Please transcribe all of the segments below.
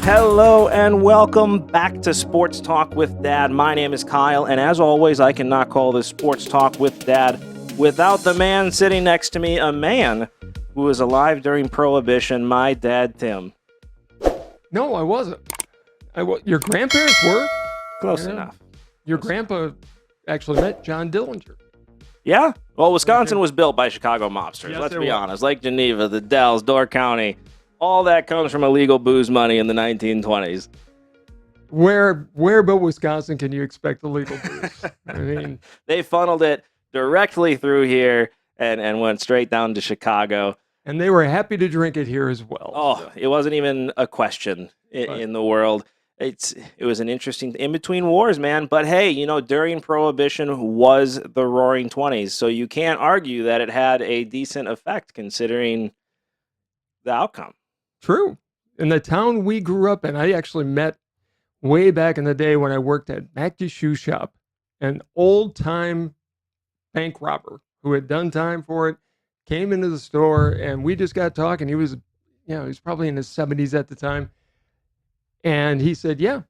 Hello and welcome back to Sports Talk with Dad. My name is Kyle, and as always, I cannot call this Sports Talk with Dad without the man sitting next to me, a man who was alive during Prohibition, my dad, Tim. No, I wasn't. Your grandparents were? Close enough. Your grandpa actually met John Dillinger. Yeah? Well, Wisconsin was built by Chicago mobsters, Yes, let's it be was. honest. Lake Geneva, the Dells, Door County, all that comes from illegal booze money in the 1920s. Where but Wisconsin can you expect illegal booze? I mean, They funneled it directly through here and went straight down to Chicago. and they were happy to drink it here as well. Oh, it wasn't even a question in the world. It was an interesting in between wars, man. But hey, during Prohibition was the Roaring 20s, so you can't argue that it had a decent effect considering the outcome. True. In the town we grew up in, I actually met way back in the day when I worked at Mackey's Shoe Shop, an old-time bank robber who had done time for it, came into the store, and we just got talking. He was probably in his 70s at the time. And he said, yeah,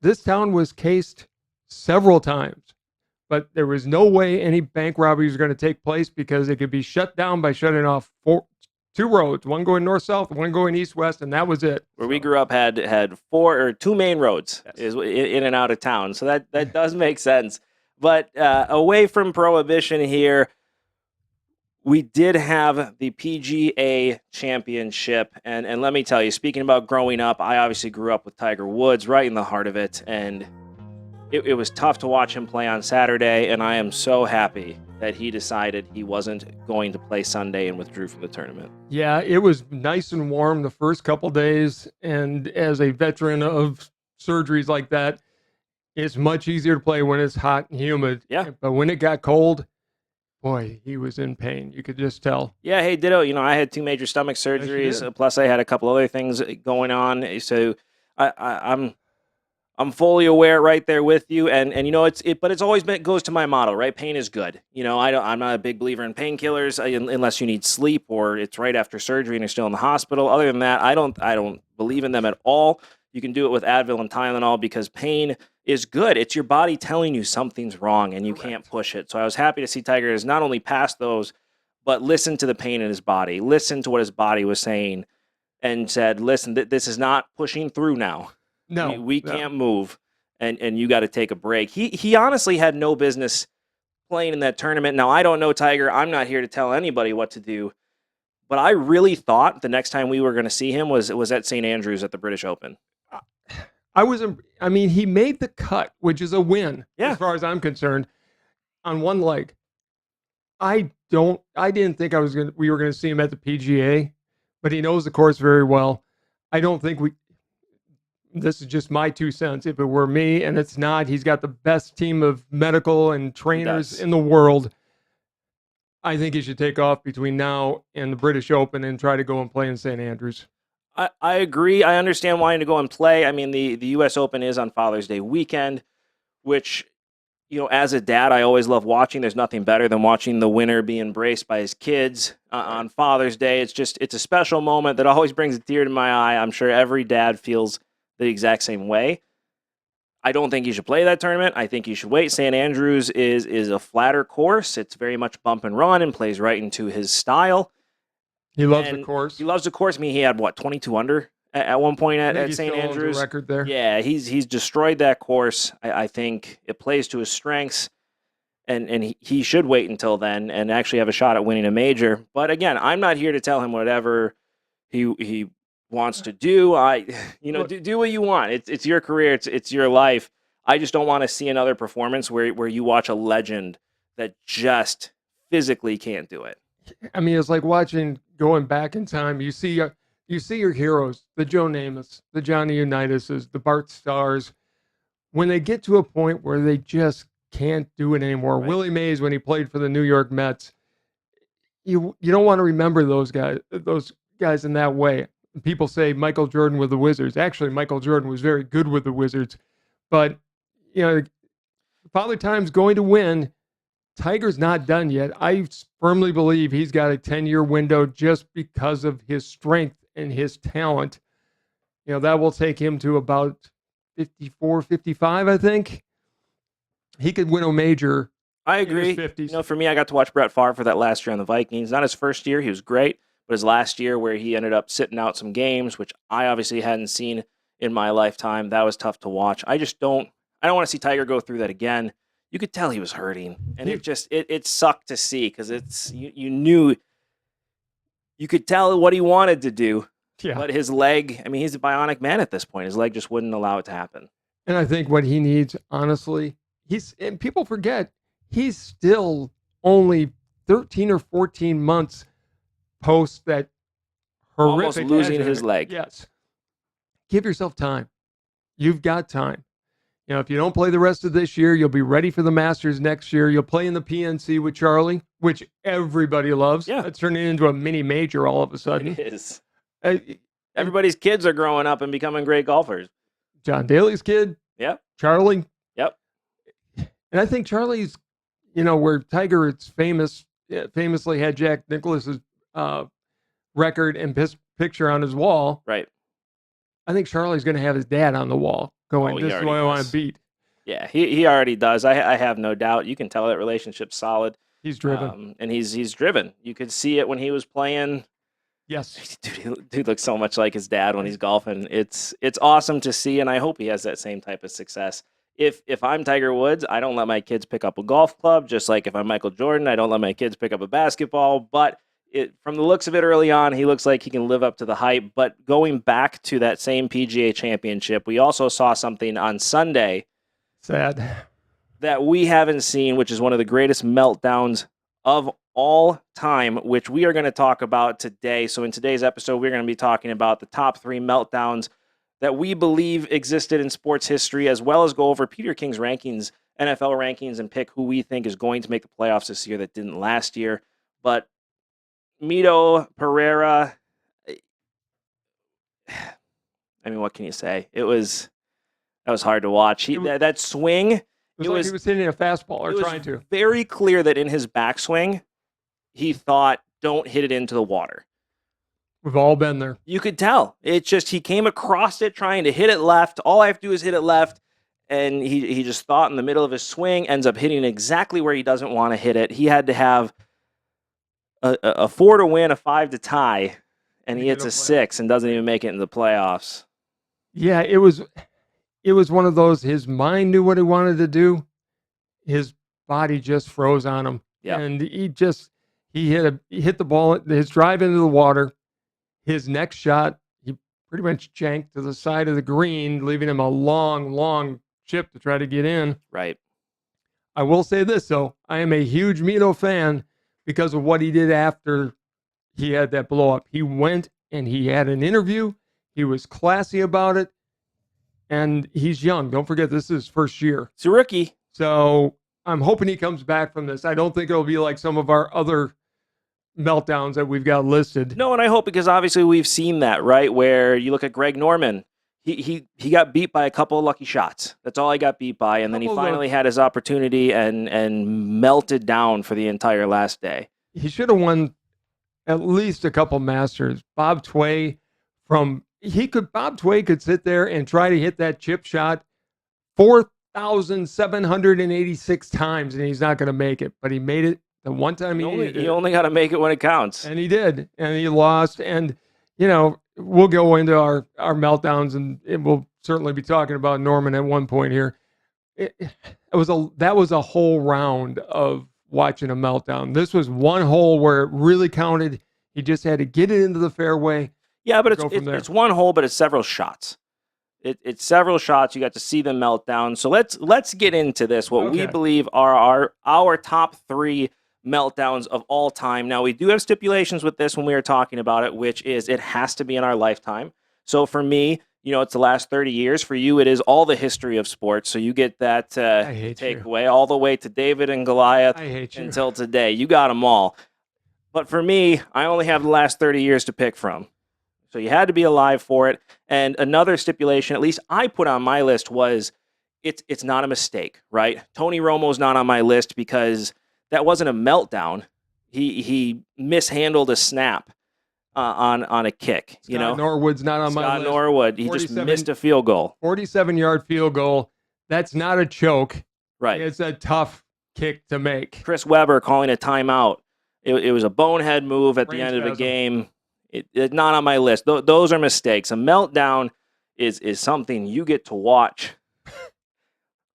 this town was cased several times, but there was no way any bank robbery was going to take place because it could be shut down by shutting off two roads, one going north-south, one going east-west, and that was it. Where we grew up had two main roads is in and out of town, so that does make sense. But away from Prohibition here, we did have the PGA Championship, and let me tell you, speaking about growing up, I obviously grew up with Tiger Woods right in the heart of it, and it was tough to watch him play on Saturday, and I am so happy that he decided he wasn't going to play Sunday and withdrew from the tournament. Yeah, it was nice and warm the first couple days, and as a veteran of surgeries like that, it's much easier to play when it's hot and humid. Yeah. But when it got cold, boy, he was in pain. You could just tell. Yeah, hey, ditto. I had 2 major stomach surgeries, plus I had a couple other things going on, so I'm fully aware right there with you, and but it's always goes to my motto, right? Pain is good. I'm not a big believer in painkillers unless you need sleep or it's right after surgery and you're still in the hospital. Other than that, I don't believe in them at all. You can do it with Advil and Tylenol because pain is good. It's your body telling you something's wrong and you can't push it. So I was happy to see Tiger has not only passed those, but listened to the pain in his body, listened to what his body was saying, and said, listen, this is not pushing through now. No, we can't move, and you got to take a break. He honestly had no business playing in that tournament. Now, I don't know Tiger. I'm not here to tell anybody what to do, but I really thought the next time we were going to see him was at St. Andrews at the British Open. He made the cut, which is a win as far as I'm concerned, on one leg. I didn't think we were going to see him at the PGA, but he knows the course very well. I don't think this is just my 2 cents. If it were me, and it's not, he's got the best team of medical and trainers in the world. I think he should take off between now and the British Open and try to go and play in St. Andrews. I agree. I understand wanting to go and play. I mean, the U.S. Open is on Father's Day weekend, which, as a dad, I always love watching. There's nothing better than watching the winner be embraced by his kids on Father's Day. It's a special moment that always brings a tear to my eye. I'm sure every dad feels the exact same way. I don't think he should play that tournament. I think he should wait. St. Andrews is a flatter course. It's very much bump and run and plays right into his style. He loves the course. He loves the course. I mean, he had 22 under at one point at St. Andrews. Record there. Yeah, he's destroyed that course. I think it plays to his strengths, and he should wait until then and actually have a shot at winning a major. But again, I'm not here to tell him whatever he wants to do. Do what you want. It's your career. It's your life. I just don't want to see another performance where you watch a legend that just physically can't do it. I mean, it's like going back in time. You see your heroes, the Joe Namaths, the Johnny Unitas, the Bart Starrs, when they get to a point where they just can't do it anymore. Right. Willie Mays, when he played for the New York Mets, you don't want to remember those guys in that way. People say Michael Jordan with the Wizards. Actually, Michael Jordan was very good with the Wizards, but Father Time's going to win. Tiger's not done yet. I firmly believe he's got a 10-year window just because of his strength and his talent. that will take him to about 54, 55, I think. He could win a major. I in his agree. 50s. For me, I got to watch Brett Favre for that last year on the Vikings. Not his first year, he was great, but his last year where he ended up sitting out some games, which I obviously hadn't seen in my lifetime, that was tough to watch. I don't want to see Tiger go through that again. You could tell he was hurting, and it sucked to see because you knew, you could tell what he wanted to do, but his leg, I mean, he's a bionic man at this point. His leg just wouldn't allow it to happen. And I think what he needs, honestly, and people forget, he's still only 13 or 14 months post that horrific Almost losing accident. his leg. Yes. Give yourself time. You've got time. If you don't play the rest of this year, you'll be ready for the Masters next year. You'll play in the PNC with Charlie, which everybody loves. Yeah. It's turning into a mini major all of a sudden. It is. Everybody's kids are growing up and becoming great golfers. John Daly's kid. Yep. Charlie. Yep. And I think Charlie's, where Tiger famously had Jack Nicklaus's record and picture on his wall. Right. I think Charlie's going to have his dad on the wall going, this is what I want to beat. Yeah, he already does. I have no doubt. You can tell that relationship's solid. He's driven. And he's driven. You could see it when he was playing. Yes. Dude looks so much like his dad when he's golfing. It's awesome to see, and I hope he has that same type of success. If I'm Tiger Woods, I don't let my kids pick up a golf club, just like if I'm Michael Jordan, I don't let my kids pick up a basketball. But from the looks of it early on, he looks like he can live up to the hype. But going back to that same PGA Championship, we also saw something on Sunday. Sad. That we haven't seen, which is one of the greatest meltdowns of all time, which we are going to talk about today. So in today's episode, we're going to be talking about the top 3 meltdowns that we believe existed in sports history, as well as go over Peter King's rankings, NFL rankings, and pick who we think is going to make the playoffs this year that didn't last year. But Mito Pereira, I mean, what can you say? That was hard to watch. That swing, it was like he was hitting a fastball or trying to. Very clear that in his backswing, he thought, don't hit it into the water. We've all been there. You could tell. It's just he came across it trying to hit it left. All I have to do is hit it left. And he just thought in the middle of his swing, ends up hitting exactly where he doesn't want to hit it. He had to have a 4 to win, a 5 to tie, and he hits a 6 and doesn't even make it into the playoffs. Yeah, it was one of those, his mind knew what he wanted to do. His body just froze on him. Yep. And he hit the ball, his drive into the water. His next shot, he pretty much janked to the side of the green, leaving him a long, long chip to try to get in. Right. I will say this, though. I am a huge Mito fan because of what he did after he had that blow up. He went and he had an interview. He was classy about it. And he's young. Don't forget, this is his first year. He's a rookie. So I'm hoping he comes back from this. I don't think it'll be like some of our other meltdowns that we've got listed. No, and I hope, because obviously we've seen that, right? Where you look at Greg Norman, he got beat by a couple of lucky shots. That's all he got beat by, and then he finally had his opportunity and melted down for the entire last day. He should have won at least a couple Masters. Bob Tway could sit there and try to hit that chip shot 4,786 times, and he's not going to make it. But he made it the one time he only got to make it when it counts. And he did. And he lost. And, we'll go into our meltdowns, and we'll certainly be talking about Norman at one point here. That was a whole round of watching a meltdown. This was one hole where it really counted. He just had to get it into the fairway. Yeah, but it's one hole, but it's several shots. It's several shots. You got to see them melt down. So let's get into this. What we believe are our top 3 meltdowns of all time. Now, we do have stipulations with this when we were talking about it, which is it has to be in our lifetime. So for me, it's the last 30 years. For you, it is all the history of sports. So you get that takeaway all the way to David and Goliath until today. You got them all. But for me, I only have the last 30 years to pick from. So you had to be alive for it. And another stipulation, at least I put on my list, was it's not a mistake, right? Tony Romo's not on my list because that wasn't a meltdown. He mishandled a snap. on a kick. Scott Norwood's not on my Scott list. Norwood, he just missed a field goal. 47-yard field goal. That's not a choke. Right. It's a tough kick to make. Chris Webber calling a timeout. It was a bonehead move at the end of the game. It's not on my list. Those are mistakes. A meltdown is something you get to watch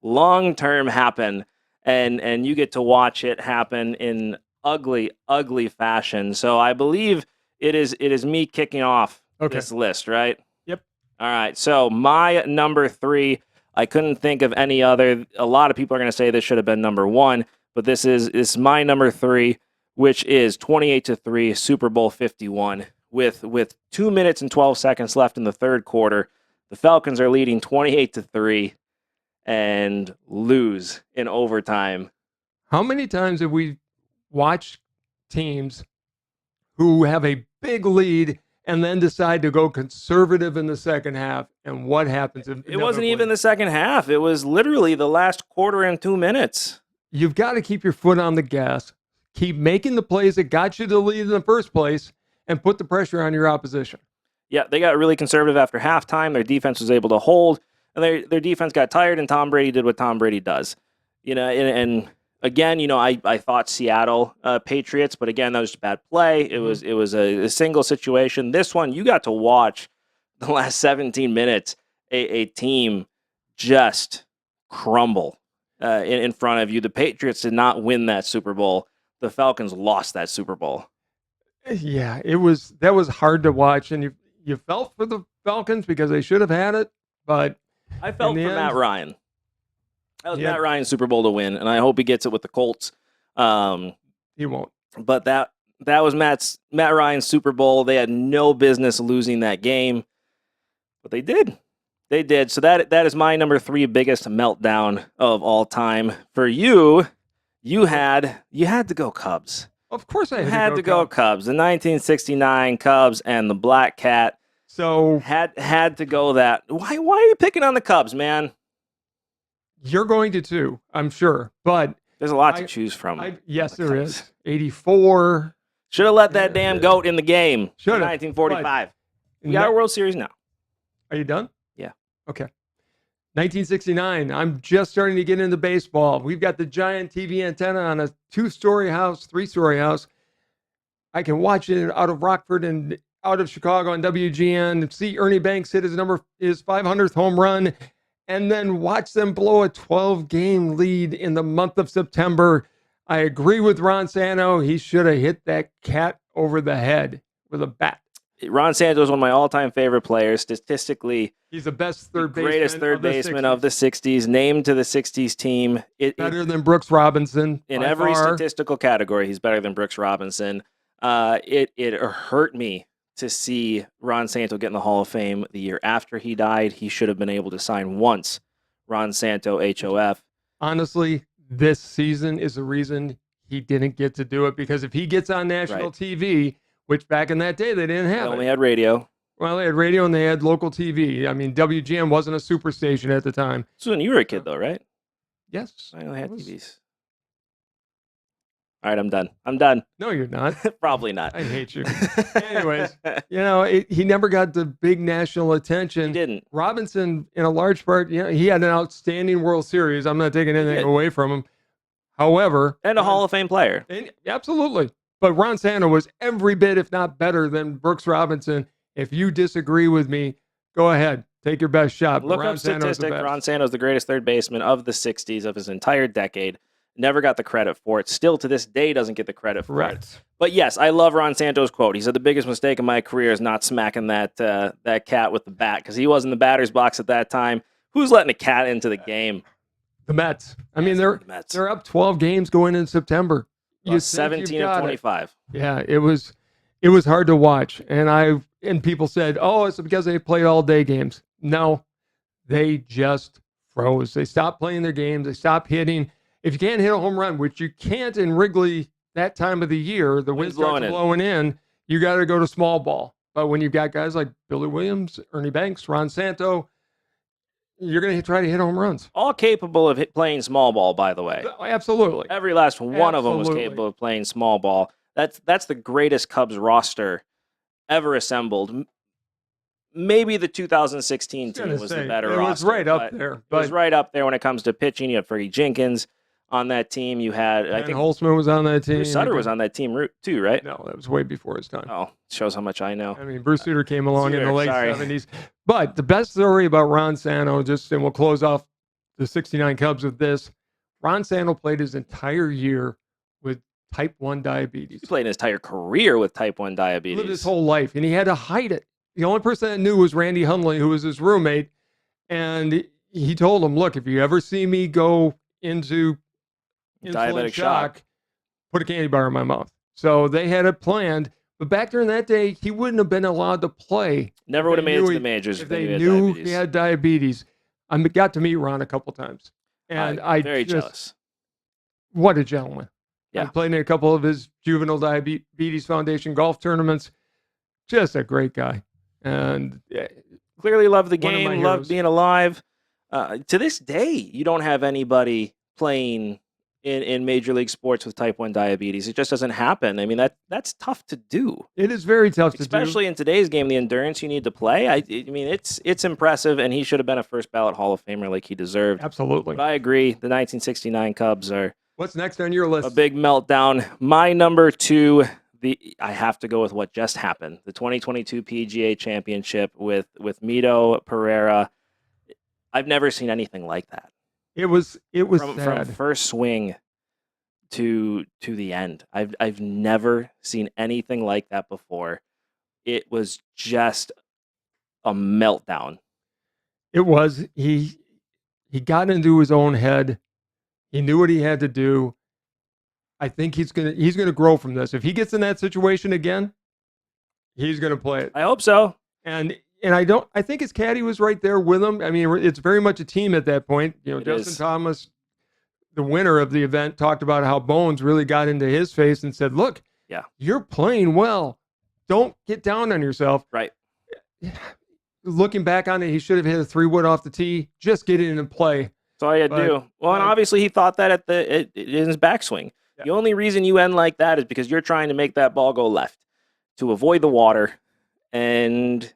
long term happen, and you get to watch it happen in ugly, ugly fashion. So I believe it is me kicking off this list, right? Yep. All right. So my number 3, I couldn't think of any other. A lot of people are going to say this should have been number 1, but this is my number 3, which is 28-3 Super Bowl 51. With 2 minutes and 12 seconds left in the third quarter, the Falcons are leading 28-3 and lose in overtime. How many times have we watched teams who have a big lead and then decide to go conservative in the second half? And what happens? It wasn't even the second half. It was literally the last quarter and 2 minutes. You've got to keep your foot on the gas. Keep making the plays that got you the lead in the first place and put the pressure on your opposition. Yeah, they got really conservative after halftime. Their defense was able to hold, and their defense got tired, and Tom Brady did what Tom Brady does. And again, I thought Seattle Patriots, but again, that was just a bad play. It was a single situation. This one, you got to watch the last 17 minutes, a team just crumble in front of you. The Patriots did not win that Super Bowl. The Falcons lost that Super Bowl. Yeah, that was hard to watch, and you felt for the Falcons because they should have had it, but I felt for Matt Ryan. That was Matt Ryan's Super Bowl to win, and I hope he gets it with the Colts. He won't. But that was Matt Ryan's Super Bowl. They had no business losing that game, but they did. They did. So that is my number 3 biggest meltdown of all time. For you, you had to go Cubs. Of course I had to go Cubs. The 1969 Cubs and the Black Cat. So had to go that. Why are you picking on the Cubs, man? You're going to too, I'm sure. But there's a lot to choose from. Yes, there is. 84. Should have let that damn goat in the game. Should have. 1945. We got our World Series now. Are you done? Yeah. Okay. 1969. I'm just starting to get into baseball. We've got the giant TV antenna on a 2-story house, 3-story house. I can watch it out of Rockford and out of Chicago on WGN, see Ernie Banks hit his 500th home run, and then watch them blow a 12-game lead in the month of September. I agree with Ron Santo. He should have hit that cat over the head with a bat. Ron Santo is one of my all-time favorite players. Statistically, he's the best greatest third baseman of the 60s, named to the 60s team. Better than Brooks Robinson. In every statistical category, he's better than Brooks Robinson. It hurt me to see Ron Santo get in the Hall of Fame the year after he died. He should have been able to sign once. Ron Santo, HOF. Honestly, this season is the reason he didn't get to do it, because if he gets on national TV, which back in that day they didn't have. They only had radio. Well, they had radio and they had local TV. I mean, WGN wasn't a super station at the time. So when you were a kid, though, right? Yes. I only had TVs. All right, I'm done. No, you're not. Probably not. I hate you. Anyways, he never got the big national attention. He didn't. Robinson, in a large part, he had an outstanding World Series. I'm not taking anything away from him. However. And a Hall of Fame player. Absolutely. But Ron Santo was every bit, if not better, than Brooks Robinson. If you disagree with me, go ahead. Take your best shot. Look up statistics. Ron Santo is the greatest third baseman of the 60s, of his entire decade. Never got the credit for it. Still to this day doesn't get the credit for it. But yes, I love Ron Santo's quote. He said the biggest mistake of my career is not smacking that cat with the bat, because he was in the batter's box at that time. Who's letting a cat into the game? The Mets. I mean, they're up 12 games going in September. 17 of 25. Yeah, it was hard to watch. And people said, oh, it's because they played all day games. No, they just froze. They stopped playing their games. They stopped hitting. If you can't hit a home run, which you can't in Wrigley that time of the year, the wind starts blowing in, you got to go to small ball. But when you've got guys like Billy Williams, Ernie Banks, Ron Santo, you're going to try to hit home runs. All capable of playing small ball, by the way. Absolutely. Every last one of them was capable of playing small ball. That's the greatest Cubs roster ever assembled. Maybe the 2016 team was the better roster. It was right up there. It was right up there when it comes to pitching. You had Fergie Jenkins on that team. You had, I think Holtzman was on that team. Bruce Sutter was on that team too, right? No, that was way before his time. Oh, shows how much I know. I mean, Bruce Sutter came along in the late 70s. But the best story about Ron Santo, and we'll close off the 69 Cubs with this. Ron Santo played his entire year with type 1 diabetes. He played his entire career with type 1 diabetes. He lived his whole life, and he had to hide it. The only person that knew was Randy Hundley, who was his roommate. And he told him, look, if you ever see me go into diabetic shock, put a candy bar in my mouth. So they had it planned. But back during that day, he wouldn't have been allowed to play. Never would have made it to the majors if they knew he had diabetes. I got to meet Ron a couple times. And I'm very jealous. What a gentleman. Yeah. I played in a couple of his Juvenile Diabetes Foundation golf tournaments. Just a great guy. And clearly loved the game, loved being alive. To this day, you don't have anybody playing in Major League Sports with type 1 diabetes. It just doesn't happen. I mean, that's tough to do. It is very tough to do. Especially in today's game, the endurance you need to play. I mean, it's impressive, and he should have been a first ballot Hall of Famer like he deserved. Absolutely. But I agree. The 1969 Cubs are... What's next on your list? A big meltdown. My number 2... I have to go with what just happened. The 2022 PGA Championship with Mito Pereira. I've never seen anything like that. It was from first swing to the end. I've never seen anything like that before. It was just a meltdown. It was. He got into his own head. He knew what he had to do. I think he's gonna grow from this. If he gets in that situation again, he's gonna play it. I hope so. And I think his caddy was right there with him. I mean, it's very much a team at that point. You know, Justin Thomas, the winner of the event, talked about how Bones really got into his face and said, "Look, you're playing well. Don't get down on yourself." Right. Looking back on it, he should have hit a 3-wood off the tee. Just get in and play. That's all he had to do. Well, and obviously he thought that in his backswing. The only reason you end like that is because you're trying to make that ball go left to avoid the water, and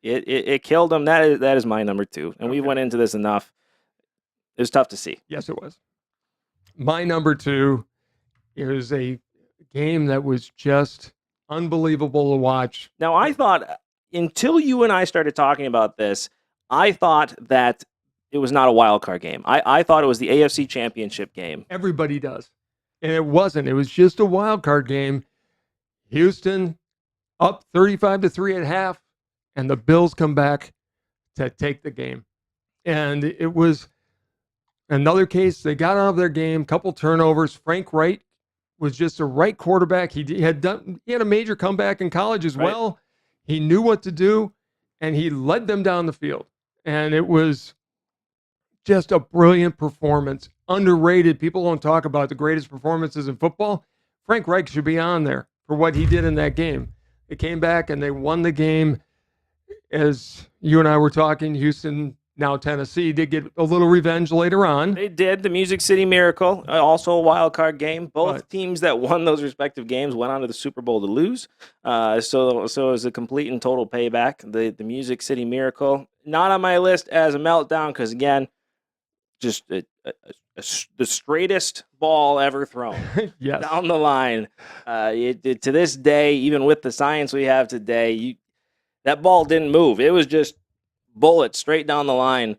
it killed him. That is my number 2, and we went into this enough. It was tough to see. Yes, it was. My number 2 is a game that was just unbelievable to watch. Now, I thought, until you and I started talking about this, I thought that it was not a wild card game. I thought it was the AFC Championship game. Everybody does. And it wasn't. It was just a wild card game. Houston up 35-3 at half, and the Bills come back to take the game. And it was another case. They got out of their game, couple turnovers. Frank Wright was just a right quarterback. He had a major comeback in college as well. He knew what to do, and he led them down the field. And it was just a brilliant performance. Underrated. People don't talk about the greatest performances in football. Frank Reich should be on there for what he did in that game. They came back and they won the game. As you and I were talking, Houston, now Tennessee, did get a little revenge later on. They did. The Music City Miracle, also a wild card game. Both teams that won those respective games went on to the Super Bowl to lose. So it was a complete and total payback. The Music City Miracle, not on my list as a meltdown because, again, just the straightest ball ever thrown down the line. To this day, even with the science we have today, that ball didn't move. It was just bullets straight down the line.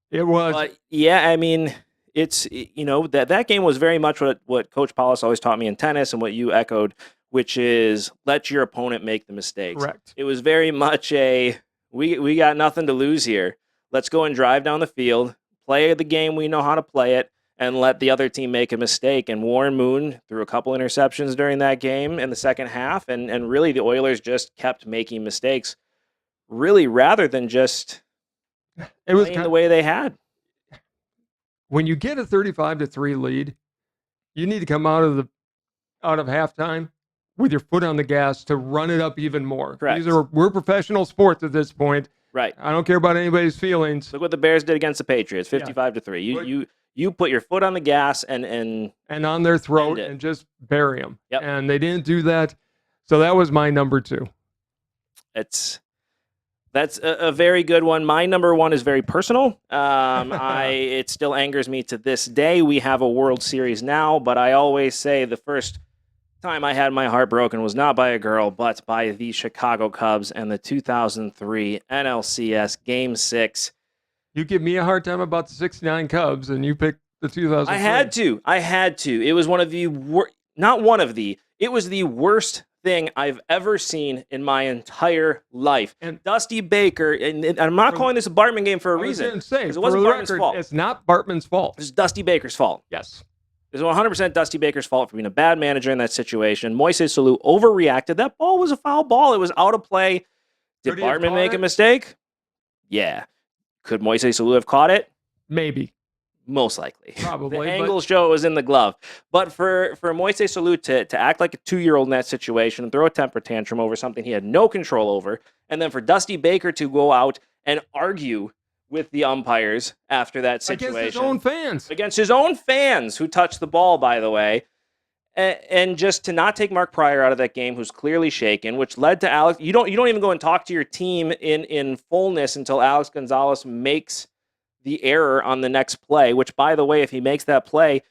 It was. But yeah, I mean, it's, that game was very much what Coach Paulus always taught me in tennis and what you echoed, which is let your opponent make the mistakes. Correct. It was very much we got nothing to lose here. Let's go and drive down the field, play the game we know how to play it, and let the other team make a mistake. And Warren Moon threw a couple interceptions during that game in the second half, and really the Oilers just kept making mistakes, really, rather than just playing the way they had. When you get a 35-3 lead, you need to come out of halftime with your foot on the gas to run it up even more. Correct. We're professional sports at this point. Right. I don't care about anybody's feelings. Look what the Bears did against the Patriots, 55-3. You put your foot on the gas and on their throat and just bury them. Yep. And they didn't do that. So that was my number 2. That's a very good one. My number one is very personal. It still angers me to this day. We have a World Series now, but I always say the first time I had my heart broken was not by a girl, but by the Chicago Cubs and the 2003 NLCS Game 6. You give me a hard time about the 69 Cubs, and you picked the 2003. I had to. It was one of the it was the worst thing I've ever seen in my entire life. And Dusty Baker, and I'm not calling this a Bartman game for a reason. It wasn't Bartman's fault. It's not Bartman's fault. It's Dusty Baker's fault. Yes. It's 100% Dusty Baker's fault for being a bad manager in that situation. Moises Alou overreacted. That ball was a foul ball. It was out of play. Did Bartman make a mistake? Yeah. Could Moises Alou have caught it? Maybe. Most likely. Probably. The angles show it was in the glove. But for Moises Alou to act like a 2-year-old in that situation and throw a temper tantrum over something he had no control over, and then for Dusty Baker to go out and argue with the umpires after that situation. Against his own fans. Against his own fans who touched the ball, by the way. And just to not take Mark Pryor out of that game, who's clearly shaken, which led to Alex. You don't even go and talk to your team in fullness until Alex Gonzalez makes the error on the next play, which, by the way, if he makes that play,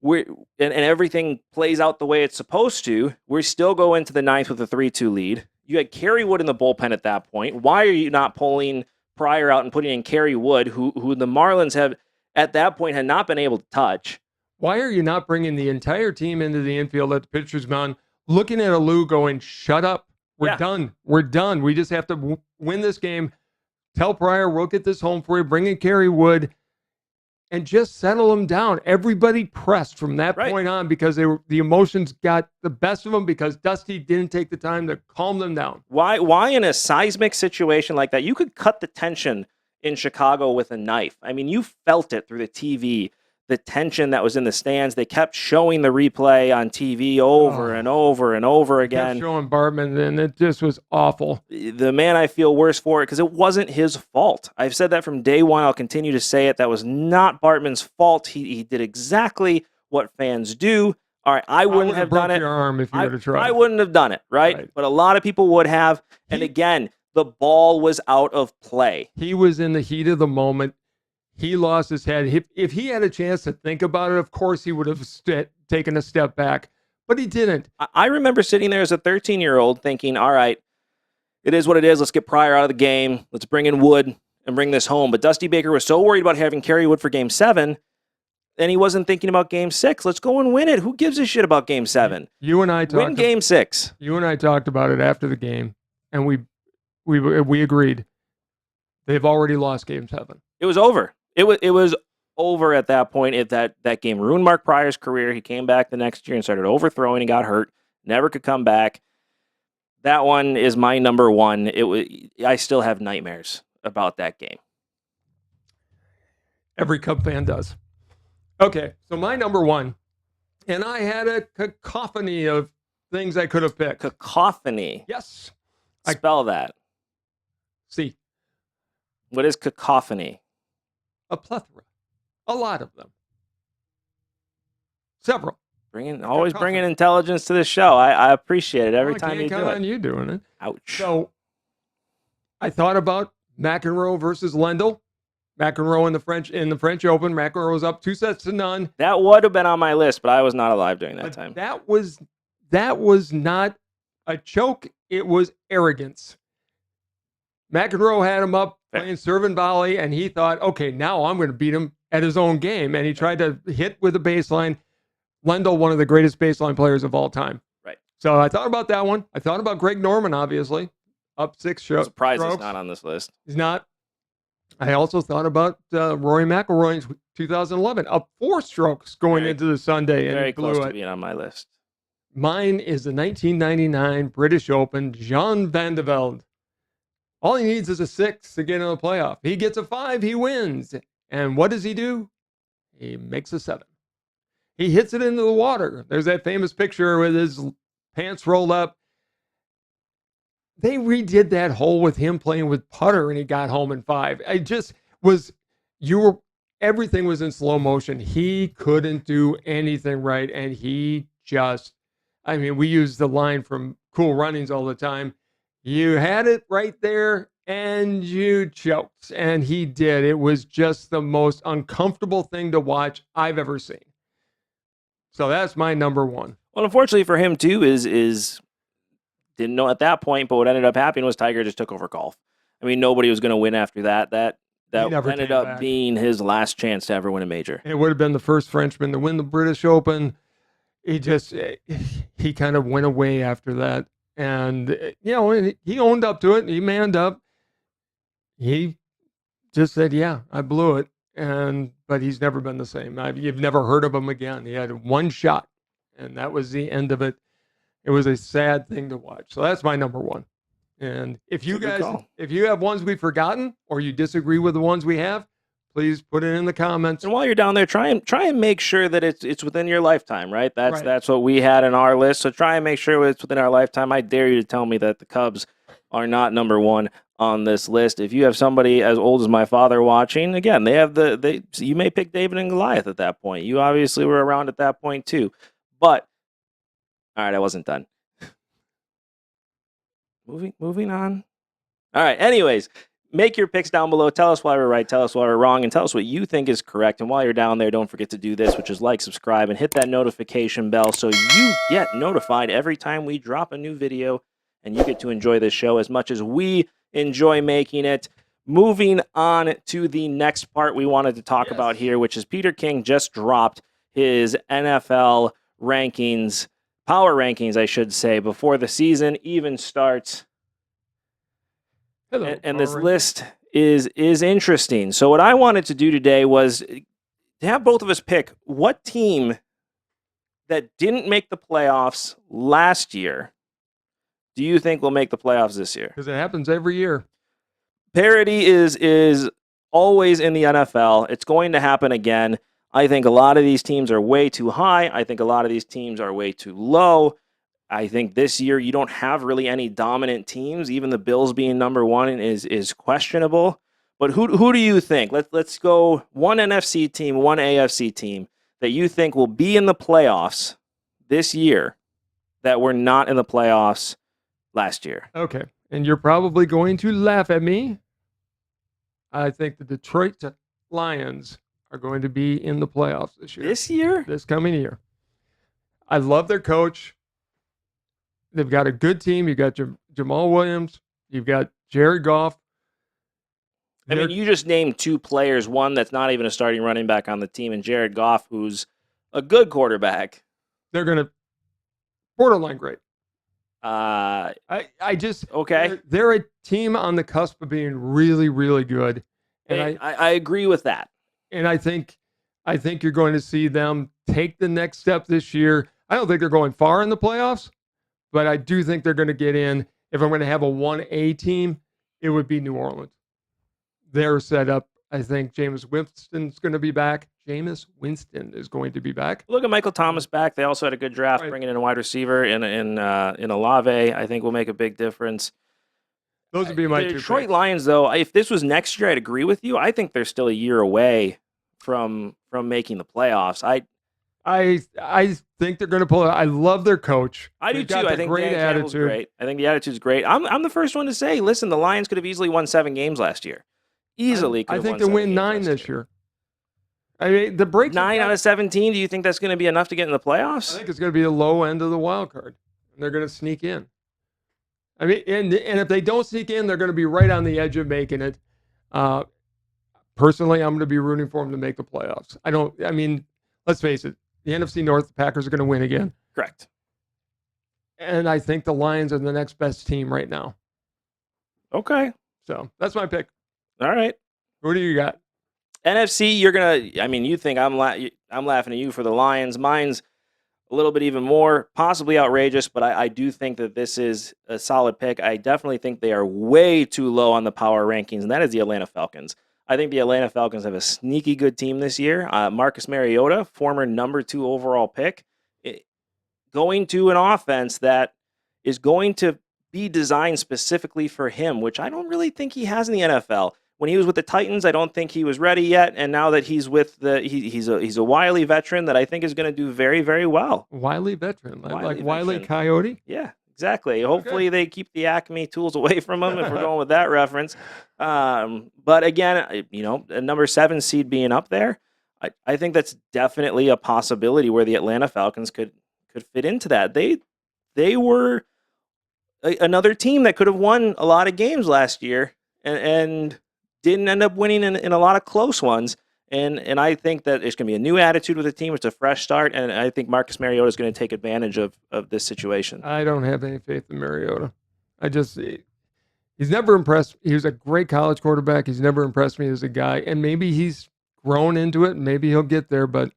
and everything plays out the way it's supposed to, we still go into the ninth with a 3-2 lead. You had Kerry Wood in the bullpen at that point. Why are you not pulling Pryor out and putting in Kerry Wood, who the Marlins have, at that point, had not been able to touch? Why are you not bringing the entire team into the infield at the pitcher's mound, looking at Alou going, shut up, we're done. We're done. We just have to win this game. Tell Pryor, we'll get this home for you. Bring in Kerry Wood and just settle them down. Everybody pressed from that point on because the emotions got the best of them because Dusty didn't take the time to calm them down. Why in a seismic situation like that? You could cut the tension in Chicago with a knife. I mean, you felt it through the TV. The tension that was in the stands. They kept showing the replay on TV over and over and over again. Kept showing Bartman, and it just was awful. The man I feel worse for it because it wasn't his fault. I've said that from day one. I'll continue to say it. That was not Bartman's fault. He did exactly what fans do. All right, I wouldn't have done it. Your arm if you would have tried. I wouldn't have done it, right? But a lot of people would have. And again, the ball was out of play. He was in the heat of the moment. He lost his head. If he had a chance to think about it, of course he would have taken a step back, but he didn't. I remember sitting there as a 13-year-old thinking, all right, it is what it is. Let's get Pryor out of the game. Let's bring in Wood and bring this home. But Dusty Baker was so worried about having Kerry Wood for Game 7, and he wasn't thinking about Game 6. Let's go and win it. Who gives a shit about Game 7? You and I talked. Win Game 6. You and I talked about it after the game, and we agreed. They've already lost Game 7. It was over. It was over at that point. If that game ruined Mark Pryor's career, he came back the next year and started overthrowing and got hurt. Never could come back. That one is my number one. I still have nightmares about that game. Every Cub fan does. Okay, so my number one, and I had a cacophony of things I could have picked. Cacophony? Yes. Spell that. See. What is cacophony? A plethora. A lot of them. Several. Always bringing intelligence to the show. I appreciate it every time you do it. I can't count on you doing it. Ouch. So I thought about McEnroe versus Lendl. McEnroe in the French Open. McEnroe was up 2-0. That would have been on my list, but I was not alive during that time. That was not a choke. It was arrogance. McEnroe had him up playing serve and volley, and he thought, okay, now I'm going to beat him at his own game. And he tried to hit with a baseline. Lendl, one of the greatest baseline players of all time. Right. So I thought about that one. I thought about Greg Norman, obviously. Up 6 strokes. I'm surprised he's not on this list. He's not. I also thought about Rory McIlroy in 2011. Up 4 strokes going into the Sunday. Very close to being on my list. Mine is the 1999 British Open, Jean Van de Velde. All he needs is a 6 to get in the playoff. He gets a 5, he wins. And what does he do? He makes a 7. He hits it into the water. There's that famous picture with his pants rolled up. They redid that hole with him playing with putter, and he got home in 5. I just was, everything was in slow motion. He couldn't do anything right, and he just, we use the line from Cool Runnings all the time. You had it right there and you choked. And he did. It was just the most uncomfortable thing to watch I've ever seen. So that's my number one. Well, unfortunately for him too, is didn't know at that point, but what ended up happening was Tiger just took over golf. I mean, nobody was going to win after that. That never ended came up back. being his last chance to ever win a major. It would have been the first Frenchman to win the British Open. He kind of went away after that. And, he owned up to it. He manned up. He just said, yeah, I blew it. But he's never been the same. You've never heard of him again. He had one shot, and that was the end of it. It was a sad thing to watch. So that's my number one. And if you have ones we've forgotten or you disagree with the ones we have, please put it in the comments. And while you're down there, try and make sure that it's within your lifetime, right? That's what we had in our list. So try and make sure it's within our lifetime. I dare you to tell me that the Cubs are not number one on this list. If you have somebody as old as my father watching, again, they have you may pick David and Goliath at that point. You obviously were around at that point too. But all right, I wasn't done. Moving on. All right. Anyways, make your picks down below. Tell us why we're right. Tell us why we're wrong. And tell us what you think is correct. And while you're down there, don't forget to do this, which is like, subscribe, and hit that notification bell so you get notified every time we drop a new video and you get to enjoy this show as much as we enjoy making it. Moving on to the next part we wanted to talk about here, which is Peter King just dropped his NFL rankings, power rankings, I should say, before the season even starts. Hello, and this list is interesting. So what I wanted to do today was to have both of us pick what team that didn't make the playoffs last year do you think will make the playoffs this year? Because it happens every year. Parity is always in the NFL. It's going to happen again. I think a lot of these teams are way too high. I think a lot of these teams are way too low. I think this year you don't have really any dominant teams. Even the Bills being number one is questionable. But who do you think? Let's go one NFC team, one AFC team that you think will be in the playoffs this year that were not in the playoffs last year. Okay. And you're probably going to laugh at me. I think the Detroit Lions are going to be in the playoffs this year. This year? This coming year. I love their coach. They've got a good team. You've got Jamal Williams. You've got Jared Goff. I mean, you just named two players, one that's not even a starting running back on the team, and Jared Goff, who's a good quarterback. They're going to borderline great. Okay. They're a team on the cusp of being really, really good. And I agree with that. And I think you're going to see them take the next step this year. I don't think they're going far in the playoffs, but I do think they're going to get in. If I'm going to have a 1A team, it would be New Orleans. They're set up. I think Jameis Winston's going to be back. Jameis Winston is going to be back. Look at Michael Thomas back. They also had a good draft, bringing in a wide receiver in Olave. I think will make a big difference. Those would be my two Detroit picks. Lions, though. If this was next year, I'd agree with you. I think they're still a year away from making the playoffs. I think they're going to pull it. I love their coach. I do too. I think great attitude. Great. I think the attitude's great. I'm the first one to say, listen, the Lions could have easily won 7 games last year. Easily could have won 7 games. I think they win 9 this year. I mean, the break 9 out of 17. Do you think that's going to be enough to get in the playoffs? I think it's going to be the low end of the wild card, and they're going to sneak in. I mean, and if they don't sneak in, they're going to be right on the edge of making it. Personally, I'm going to be rooting for them to make the playoffs. I mean, let's face it. The NFC North, the Packers are going to win again. Correct. And I think the Lions are the next best team right now. Okay. So that's my pick. All right. Who do you got? NFC, you're going to, I mean, you think I'm laughing at you for the Lions. Mine's a little bit even more, possibly outrageous, but I do think that this is a solid pick. I definitely think they are way too low on the power rankings, and that is the Atlanta Falcons. I think the Atlanta Falcons have a sneaky good team this year. Marcus Mariota, former number 2 overall pick, going to an offense that is going to be designed specifically for him, which I don't really think he has in the NFL. When he was with the Titans, I don't think he was ready yet, and now that he's with he's a wily veteran that I think is going to do very, very well. Wily veteran, like Wile E. Coyote? Yeah, Exactly. Hopefully they keep the Acme tools away from them if we're going with that reference. But again, a number 7 seed being up there, I think that's definitely a possibility where the Atlanta Falcons could fit into that. They were another team that could have won a lot of games last year and didn't end up winning in a lot of close ones. And I think that there's going to be a new attitude with the team. It's a fresh start, and I think Marcus Mariota is going to take advantage of this situation. I don't have any faith in Mariota. He's never impressed. He was a great college quarterback. He's never impressed me as a guy, and maybe he's grown into it. Maybe he'll get there, but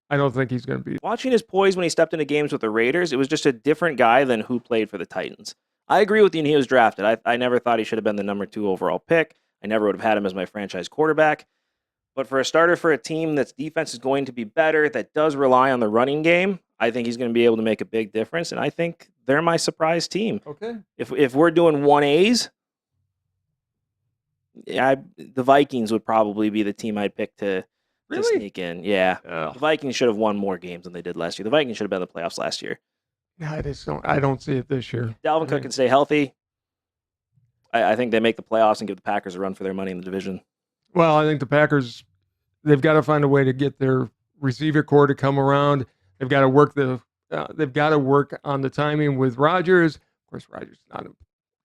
I don't think he's going to be. Watching his poise when he stepped into games with the Raiders, it was just a different guy than who played for the Titans. I agree with you, and he was drafted. I never thought he should have been the number 2 overall pick. I never would have had him as my franchise quarterback. But for a starter for a team that's defense is going to be better, that does rely on the running game, I think he's going to be able to make a big difference. And I think they're my surprise team. Okay. If we're doing 1As, the Vikings would probably be the team I'd pick to sneak in. Yeah. The Vikings should have won more games than they did last year. The Vikings should have been in the playoffs last year. I don't see it this year. Dalvin Cook can stay healthy. I think they make the playoffs and give the Packers a run for their money in the division. Well, I think the Packers, they've got to find a way to get their receiver core to come around. They've got to work on the timing with Rodgers. Of course, Rodgers is not in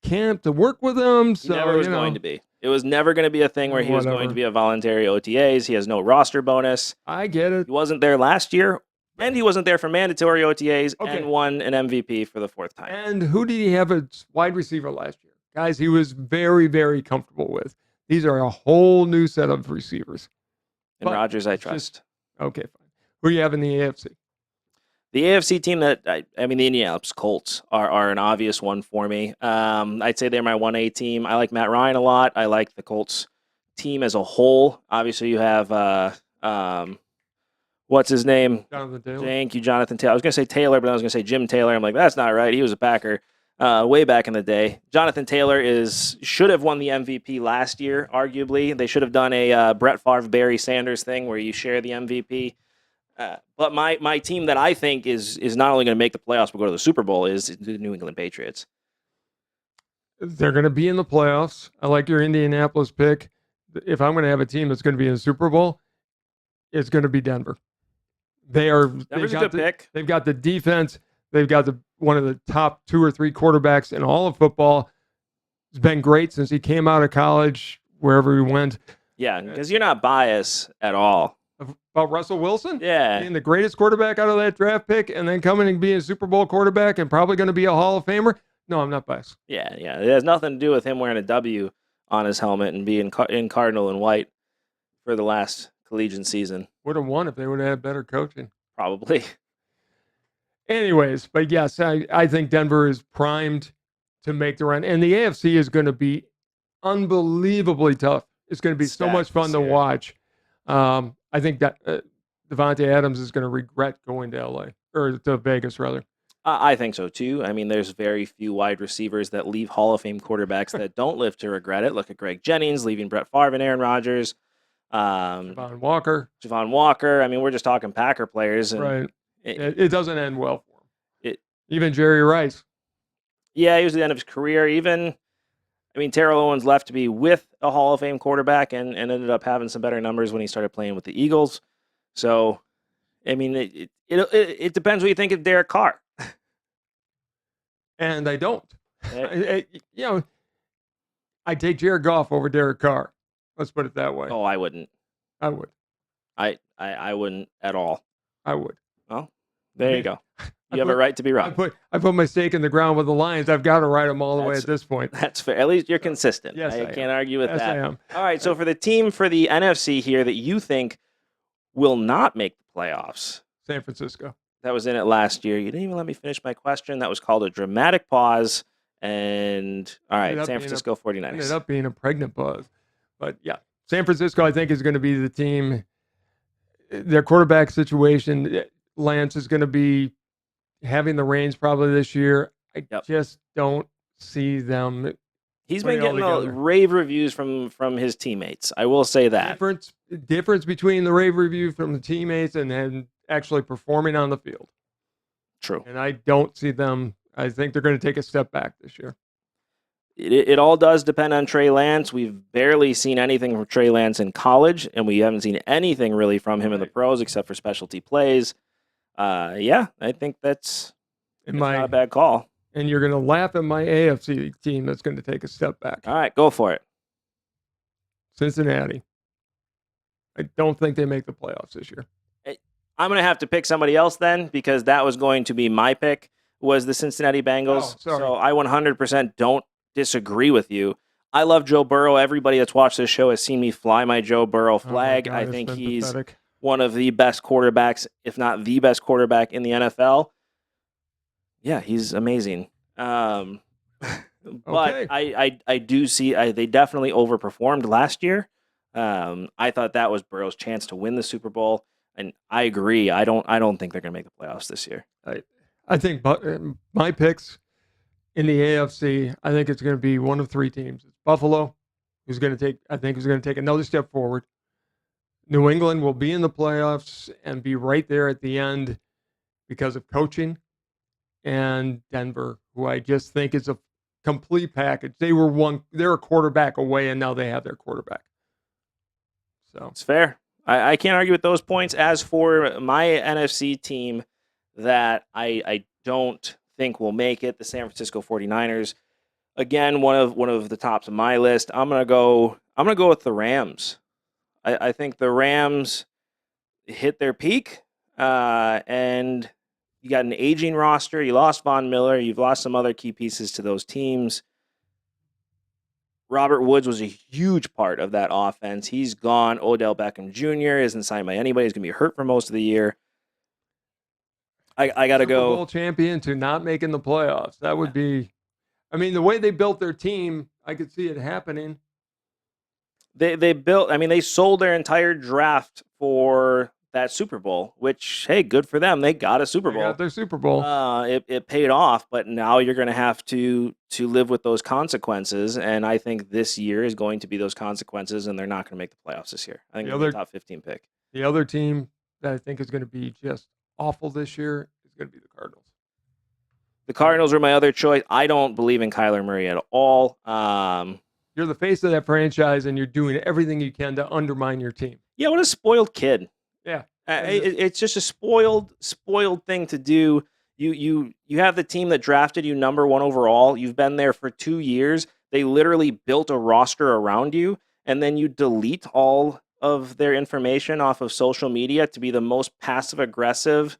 camp to work with them. So, he never was going to be. It was never going to be a thing where he was going to be a voluntary OTAs. He has no roster bonus. I get it. He wasn't there last year, and he wasn't there for mandatory OTAs, and won an MVP for the 4th time. And who did he have as wide receiver last year? Guys, he was very, very comfortable with. These are a whole new set of receivers. And Rodgers, I trust. Okay, fine. Who do you have in the AFC? The AFC team the Indianapolis Colts are an obvious one for me. I'd say they're my 1A team. I like Matt Ryan a lot. I like the Colts team as a whole. Obviously, you have, what's his name? Jonathan Taylor. Thank you, Jonathan Taylor. I was going to say Taylor, but I was going to say Jim Taylor. I'm like, that's not right. He was a Packer way back in the day. Jonathan Taylor should have won the MVP last year, arguably. They should have done a Brett Favre, Barry Sanders thing where you share the MVP. But my team that I think is not only going to make the playoffs but go to the Super Bowl is the New England Patriots. They're going to be in the playoffs. I like your Indianapolis pick. If I'm going to have a team that's going to be in the Super Bowl, it's going to be Denver. Denver's a good pick. They've got the defense. They've got one of the top 2 or 3 quarterbacks in all of football. It's been great since he came out of college, wherever he went. Yeah, because you're not biased at all. About Russell Wilson? Yeah. Being the greatest quarterback out of that draft pick and then coming and being a Super Bowl quarterback and probably going to be a Hall of Famer? No, I'm not biased. Yeah. It has nothing to do with him wearing a W on his helmet and being in Cardinal and white for the last collegiate season. Would have won if they would have had better coaching. Probably. Anyways, but yes, I think Denver is primed to make the run. And the AFC is going to be unbelievably tough. It's going to be so much fun to watch. I think that Devontae Adams is going to regret going to LA or to Vegas, rather. I think so too. I mean, there's very few wide receivers that leave Hall of Fame quarterbacks that don't live to regret it. Look at Greg Jennings leaving Brett Favre and Aaron Rodgers. Javon Walker. I mean, we're just talking Packer players. And right. It doesn't end well for him. Even Jerry Rice. Yeah, he was at the end of his career. Terrell Owens left to be with a Hall of Fame quarterback and ended up having some better numbers when he started playing with the Eagles. So, I mean, it depends what you think of Derek Carr. And I don't. I take Jared Goff over Derek Carr. Let's put it that way. Oh, I wouldn't. I would. I wouldn't at all. I would. Well, there you go. You have a right to be wrong. I put my stake in the ground with the Lions. I've got to ride them all the way at this point. That's fair. At least you're consistent. Yes, I can't argue with that. I am. All right, so for the team for the NFC here that you think will not make the playoffs. San Francisco. That was in it last year. You didn't even let me finish my question. That was called a dramatic pause. And, all right, San Francisco 49ers. Ended up being a pregnant pause. But, yeah, San Francisco, I think, is going to be the team. Their quarterback situation, Lance is going to be having the reins probably this year. I just don't see them. He's been getting rave reviews from his teammates. I will say that. Difference between the rave review from the teammates and then actually performing on the field. True. And I don't see them. I think they're going to take a step back this year. It all does depend on Trey Lance. We've barely seen anything from Trey Lance in college, and we haven't seen anything really from him in the pros except for specialty plays. I think that's not a bad call. And you're going to laugh at my AFC team that's going to take a step back. All right, go for it. Cincinnati. I don't think they make the playoffs this year. I'm going to have to pick somebody else then, because that was going to be my pick, was the Cincinnati Bengals. So I 100% don't disagree with you. I love Joe Burrow. Everybody that's watched this show has seen me fly my Joe Burrow flag. God, I think he's pathetic. One of the best quarterbacks, if not the best quarterback in the NFL. Yeah, he's amazing. But I do see they definitely overperformed last year. I thought that was Burrow's chance to win the Super Bowl, and I agree. I don't think they're going to make the playoffs this year. I think my picks in the AFC, I think it's going to be one of three teams. It's Buffalo, who's going to take another step forward. New England will be in the playoffs and be right there at the end because of coaching. And Denver, who I just think is a complete package. They're a quarterback away, and now they have their quarterback. So it's fair. I can't argue with those points. As for my NFC team that I don't think will make it, the San Francisco 49ers, again, one of the tops of my list. I'm gonna go with the Rams. I think the Rams hit their peak, and you got an aging roster. You lost Von Miller. You've lost some other key pieces to those teams. Robert Woods was a huge part of that offense. He's gone. Odell Beckham Jr. isn't signed by anybody. He's going to be hurt for most of the year. I got to go. Super Bowl champion to not making the playoffs. That would be, the way they built their team, I could see it happening. They sold their entire draft for that Super Bowl, which, hey, good for them. They got a Super Bowl. They got their Super Bowl. It paid off, but now you're going to have to live with those consequences, and I think this year is going to be those consequences, and they're not going to make the playoffs this year. I think they're the top 15 pick. The other team that I think is going to be just awful this year is going to be the Cardinals. The Cardinals are my other choice. I don't believe in Kyler Murray at all. You're the face of that franchise, and you're doing everything you can to undermine your team. Yeah, what a spoiled kid. Yeah. It's just a spoiled thing to do. You have the team that drafted you number 1 overall. You've been there for 2 years. They literally built a roster around you, and then you delete all of their information off of social media to be the most passive-aggressive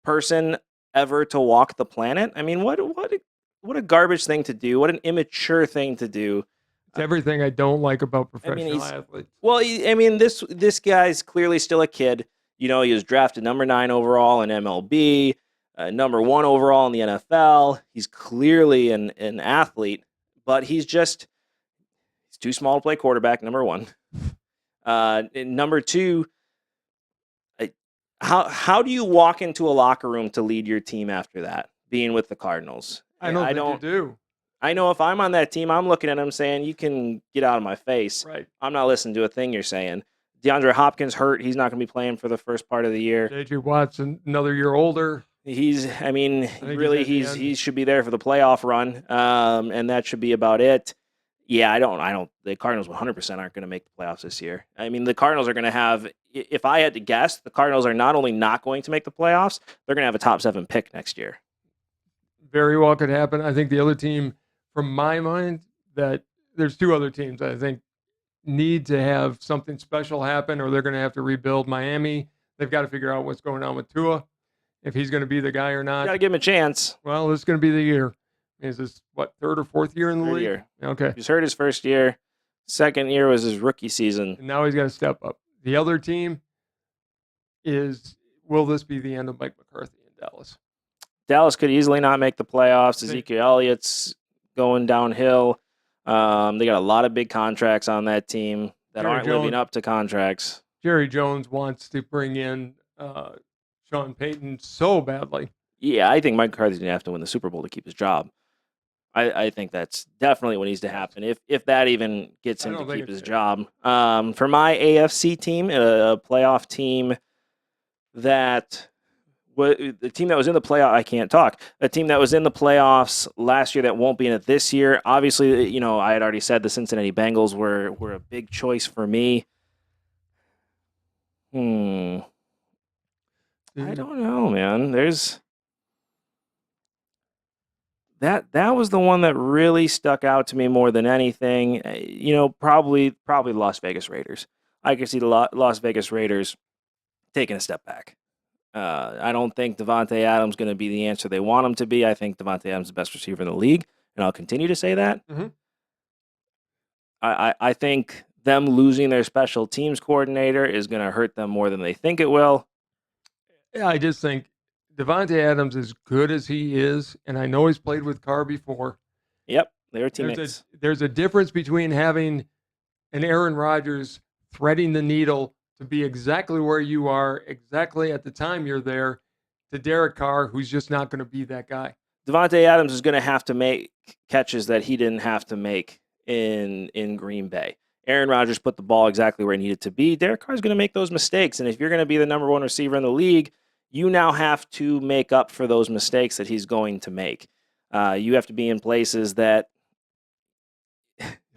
person ever to walk the planet. What a garbage thing to do. What an immature thing to do. It's everything I don't like about professional athletes. Well, this guy's clearly still a kid. He was drafted number 9 overall in MLB, number 1 overall in the NFL. He's clearly an athlete, but he's too small to play quarterback, number 1. Number 2, how do you walk into a locker room to lead your team after that, being with the Cardinals? I don't think you do. I know if I'm on that team, I'm looking at him saying, you can get out of my face. Right. I'm not listening to a thing you're saying. DeAndre Hopkins hurt. He's not going to be playing for the first part of the year. J.J. Watt's another year older. He should be there for the playoff run, and that should be about it. Yeah, the Cardinals 100% aren't going to make the playoffs this year. The Cardinals are going to have, if I had to guess, the Cardinals are not only not going to make the playoffs, they're going to have a top 7 pick next year. Very well could happen. I think the other team, from my mind, that there's 2 other teams I think need to have something special happen, or they're going to have to rebuild. Miami, they've got to figure out what's going on with Tua, if he's going to be the guy or not. You got to give him a chance. Well, this is going to be the year. Is this, 3rd or 4th year in the league? Year. Okay. He's hurt his first year. Second year was his rookie season. And now he's got to step up. The other team will this be the end of Mike McCarthy in Dallas? Dallas could easily not make the playoffs. Ezekiel Elliott's going downhill. They got a lot of big contracts on that team that aren't living up to contracts. Jerry Jones wants to bring in Sean Payton so badly. Yeah, I think Mike McCarthy's going to have to win the Super Bowl to keep his job. I think that's definitely what needs to happen, if that even gets him to keep his job. For my AFC team, a playoff team that the team that was in the playoff, I can't talk. A team that was in the playoffs last year that won't be in it this year. Obviously, you know, I had already said the Cincinnati Bengals were a big choice for me. I don't know, man. There's that was the one that really stuck out to me more than anything. You know, probably the Las Vegas Raiders. I could see the Las Vegas Raiders taking a step back. I don't think Davante Adams going to be the answer they want him to be. I think Davante Adams is the best receiver in the league, and I'll continue to say that. Mm-hmm. I think them losing their special teams coordinator is going to hurt them more than they think it will. Yeah, I just think Davante Adams, as good as he is, and I know he's played with Carr before. Yep, they were teammates. There's a difference between having an Aaron Rodgers threading the needle to be exactly where you are, exactly at the time you're there, to Derek Carr, who's just not going to be that guy. Davante Adams is going to have to make catches that he didn't have to make in Green Bay. Aaron Rodgers put the ball exactly where it needed to be. Derek Carr is going to make those mistakes, and if you're going to be the number one receiver in the league, you now have to make up for those mistakes that he's going to make. You have to be in places that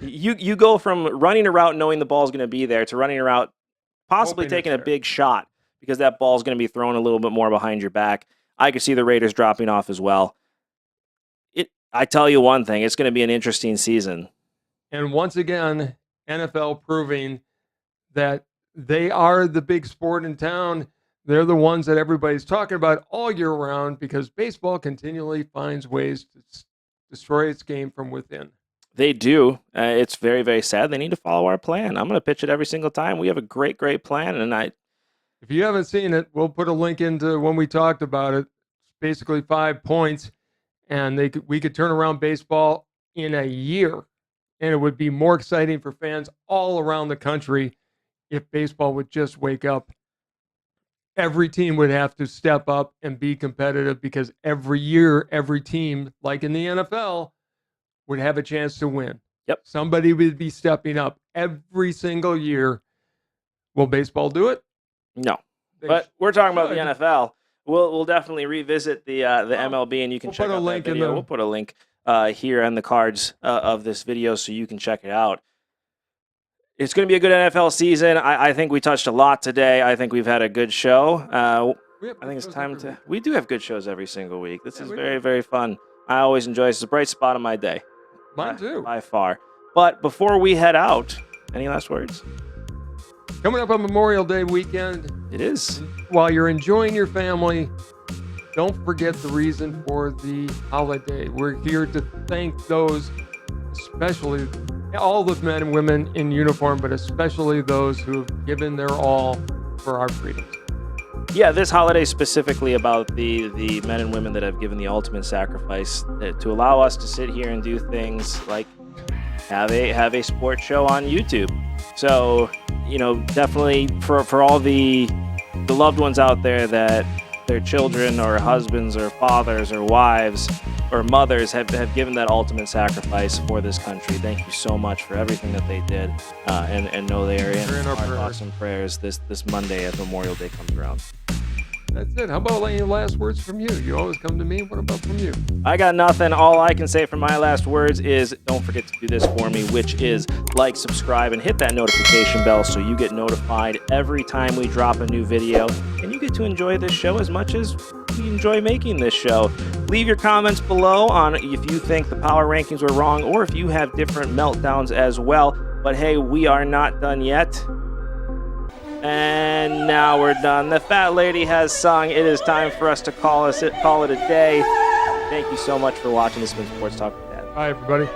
you go from running a route knowing the ball is going to be there to running a route possibly taking a big shot because that ball is going to be thrown a little bit more behind your back. I could see the Raiders dropping off as well. I tell you one thing, it's going to be an interesting season. And once again, NFL proving that they are the big sport in town. They're the ones that everybody's talking about all year round because baseball continually finds ways to destroy its game from within. They do. It's very, very sad. They need to follow our plan. I'm going to pitch it every single time. We have a great, great plan. And if you haven't seen it, we'll put a link into when we talked about it. It's basically 5 points. And we could turn around baseball in a year. And it would be more exciting for fans all around the country if baseball would just wake up. Every team would have to step up and be competitive because every year, every team, like in the NFL, would have a chance to win. Yep. Somebody would be stepping up every single year. Will baseball do it? No. But we're talking about the NFL. We'll definitely revisit the MLB, and you can check out that video. We'll put a link here on the cards of this video so you can check it out. It's going to be a good NFL season. I think we touched a lot today. I think we've had a good show. I think it's time to... We do have good shows every single week. This is very, very fun. I always enjoy it. It's a bright spot of my day. Mine too. By far. But before we head out, any last words? Coming up on Memorial Day weekend. It is. While you're enjoying your family, don't forget the reason for the holiday. We're here to thank those, especially all the men and women in uniform, but especially those who have given their all for our freedoms. Yeah, this holiday is specifically about the men and women that have given the ultimate sacrifice to allow us to sit here and do things like have a sports show on YouTube. So, you know, definitely for all the loved ones out there that their children or husbands or fathers or wives or mothers have given that ultimate sacrifice for this country. Thank you so much for everything that they did, and know they are in our thoughts and prayers this Monday as Memorial Day comes around. That's it. How about any last words from you? You always come to me. What about from you? I got nothing. All I can say for my last words is don't forget to do this for me, which is like, subscribe, and hit that notification bell so you get notified every time we drop a new video, and you get to enjoy this show as much as we enjoy making this show. Leave your comments below on if you think the power rankings were wrong or if you have different meltdowns as well. But hey, we are not done yet. And now we're done. The fat lady has sung. It is time for us to call it a day. Thank you so much for watching. This has been Sports Talk with Dad. Bye, everybody.